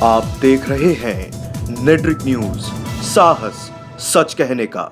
आप देख रहे हैं नेट्रिक न्यूज, साहस सच कहने का।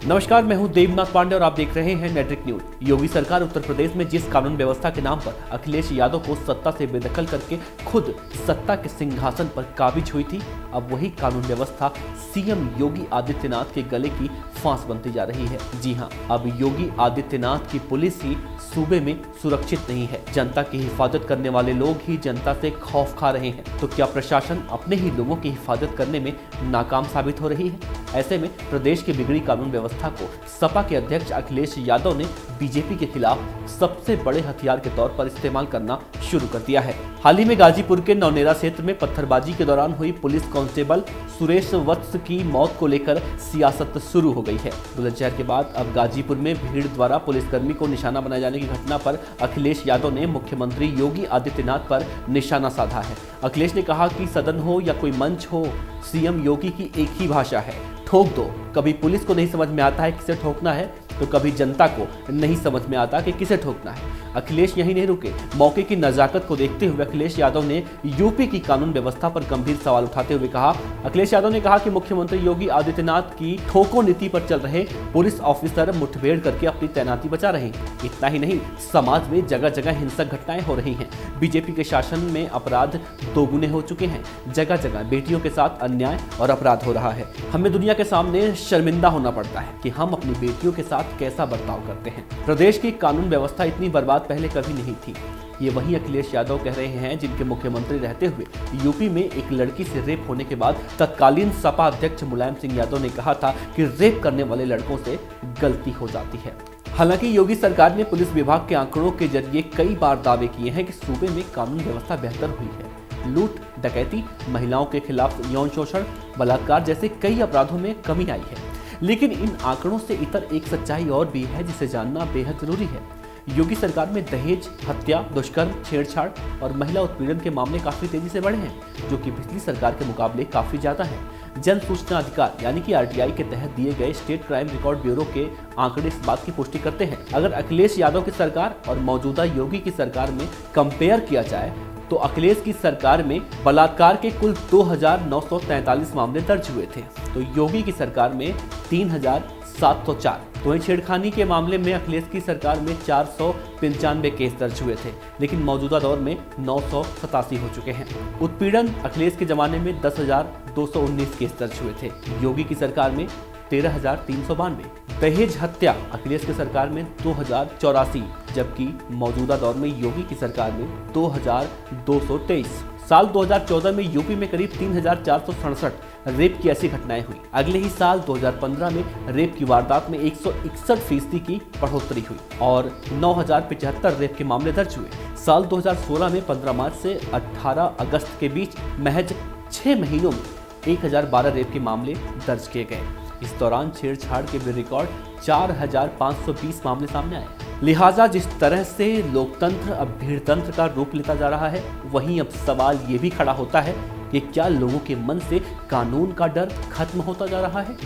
नमस्कार, मैं हूं देवनाथ पांडे और आप देख रहे हैं नेट्रिक न्यूज। योगी सरकार उत्तर प्रदेश में जिस कानून व्यवस्था के नाम पर अखिलेश यादव को सत्ता से बेदखल करके खुद सत्ता के सिंहासन पर काबिज हुई थी, अब वही कानून व्यवस्था सीएम योगी आदित्यनाथ के गले की फांस बनती जा रही है। जी हां, अब योगी आदित्यनाथ की पुलिस ही सूबे में सुरक्षित नहीं है। जनता की हिफाजत करने वाले लोग ही जनता से खौफ खा रहे हैं, तो क्या प्रशासन अपने ही लोगों की हिफाजत करने में नाकाम साबित हो रही है? ऐसे में प्रदेश की बिगड़ी कानून व्यवस्था को सपा के अध्यक्ष अखिलेश यादव ने बीजेपी के खिलाफ सबसे बड़े हथियार के तौर पर इस्तेमाल करना शुरू कर दिया है। हाल ही में गाजीपुर के नौनेरा क्षेत्र में पत्थरबाजी के दौरान हुई पुलिस कांस्टेबल सुरेश वत्स की मौत को लेकर सियासत शुरू हो गई है। बुलंदशहर के बाद अब गाजीपुर में भीड़ द्वारा पुलिसकर्मी को निशाना बनाए जाने की घटना पर अखिलेश यादव ने मुख्यमंत्री योगी आदित्यनाथ पर निशाना साधा है। अखिलेश ने कहा कि सदन हो या कोई मंच हो, सीएम योगी की एक ही भाषा है, ठोक दो। कभी पुलिस को नहीं समझ में आता है किसे ठोकना है, तो कभी जनता को नहीं समझ में आता कि किसे ठोकना है। अखिलेश यहीं नहीं रुके। मौके की नजाकत को देखते हुए अखिलेश यादव ने यूपी की कानून व्यवस्था पर गंभीर सवाल उठाते हुए कहा। अखिलेश यादव ने कहा कि मुख्यमंत्री योगी आदित्यनाथ की ठोको नीति पर चल रहे पुलिस ऑफिसर मुठभेड़ करके अपनी तैनाती बचा रहे हैं। इतना ही नहीं, समाज में जगह जगह हिंसक घटनाएं हो रही हैं। बीजेपी के शासन में अपराध दोगुने हो चुके हैं। जगह जगह बेटियों के साथ अन्याय और अपराध हो रहा है। हमें दुनिया के सामने शर्मिंदा होना पड़ता है कि हम अपनी बेटियों के साथ कैसा बर्ताव करते हैं। प्रदेश की कानून व्यवस्था इतनी बर्बाद पहले कभी नहीं थी। ये वही अखिलेश यादव कह रहे हैं जिनके मुख्यमंत्री रहते हुए यूपी में एक लड़की से रेप होने के बाद तत्कालीन सपा अध्यक्ष मुलायम सिंह यादव ने कहा था कि रेप करने वाले लड़कों से गलती हो जाती है। हालांकि योगी सरकार ने पुलिस विभाग के आंकड़ों के जरिए कई बार दावे किए हैं कि सूबे में कानून व्यवस्था बेहतर हुई है। लूट, डकैती, महिलाओं के खिलाफ यौन शोषण, बलात्कार जैसे कई अपराधों में कमी आई है। लेकिन इन आंकड़ों से इतर एक सच्चाई और भी है जिसे जानना बेहद जरूरी है। योगी सरकार में दहेज, हत्या, दुष्कर्म, छेड़छाड़ और महिला उत्पीड़न के मामले काफी तेजी से बढ़े हैं, जो कि पिछली सरकार के मुकाबले काफी ज्यादा है। जन सूचना अधिकार यानी कि आरटीआई के तहत दिए गए स्टेट क्राइम रिकॉर्ड ब्यूरो के आंकड़े इस बात की पुष्टि करते हैं। अगर अखिलेश यादव की सरकार और मौजूदा योगी की सरकार में कंपेयर किया जाए तो अखिलेश की सरकार में बलात्कार के कुल 2,943 मामले दर्ज हुए थे, तो योगी की सरकार में 3,704। वहीं छेड़खानी के मामले में अखिलेश की सरकार में 495 केस दर्ज हुए थे, लेकिन मौजूदा दौर में 987 हो चुके हैं। उत्पीड़न अखिलेश के जमाने में 10,219 केस दर्ज हुए थे, योगी की सरकार में 13,392। दहेज हत्या अखिलेश की सरकार में 2,084, जबकि मौजूदा दौर में योगी की सरकार में 2,223। साल 2014 में यूपी में करीब 3,467 रेप की ऐसी घटनाएं हुई। अगले ही साल 2015 में रेप की वारदात में 161% की बढ़ोतरी हुई और 9,075 रेप के मामले दर्ज हुए। साल 2016 में 15 मार्च से 18 अगस्त के बीच महज 6 महीनों में 1,012 रेप के मामले दर्ज किए गए। इस दौरान छेड़छाड़ के भी रिकॉर्ड 4,520 मामले सामने आए। लिहाजा जिस तरह से लोकतंत्र अब भीड़तंत्र का रूप लेता जा रहा है, वहीं अब सवाल ये भी खड़ा होता है कि क्या लोगों के मन से कानून का डर खत्म होता जा रहा है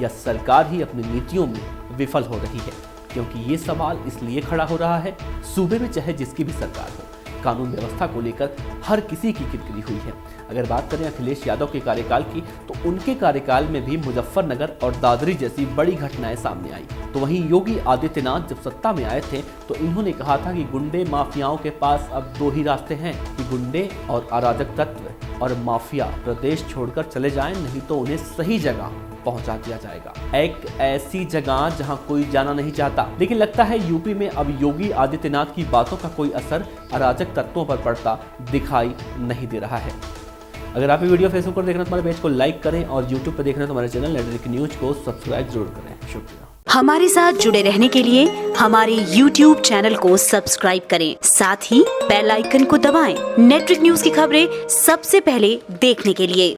या सरकार ही अपनी नीतियों में विफल हो रही है? क्योंकि ये सवाल इसलिए खड़ा हो रहा है, सूबे में चाहे जिसकी भी सरकार हो, कानून व्यवस्था को लेकर हर किसी की किरकिरी हुई है। अगर बात करें अखिलेश यादव के कार्यकाल की, तो उनके कार्यकाल में भी मुजफ्फरनगर और दादरी जैसी बड़ी घटनाएं सामने आई। तो वहीं योगी आदित्यनाथ जब सत्ता में आए थे तो इन्होंने कहा था कि गुंडे माफियाओं के पास अब 2 ही रास्ते हैं कि गुंडे और अराजक तत्व और माफिया प्रदेश छोड़कर चले जाएं, नहीं तो उन्हें सही जगह पहुंचा दिया जाएगा, एक ऐसी जगह जहां कोई जाना नहीं चाहता। लेकिन लगता है यूपी में अब योगी आदित्यनाथ की बातों का कोई असर अराजक तत्वों पर पड़ता दिखाई नहीं दे रहा है। अगर आप ये वीडियो फेसबुक पर देख रहे हैं तो हमारे पेज को लाइक करें और यूट्यूब पर देख रहे हैं तो हमारे चैनल नेट्रिक न्यूज को सब्सक्राइब जरूर करें। शुक्रिया। हमारे साथ जुड़े रहने के लिए हमारे YouTube चैनल को सब्सक्राइब करें, साथ ही बेल आइकन को दबाएं। नेट्रिक न्यूज की खबरें सबसे पहले देखने के लिए।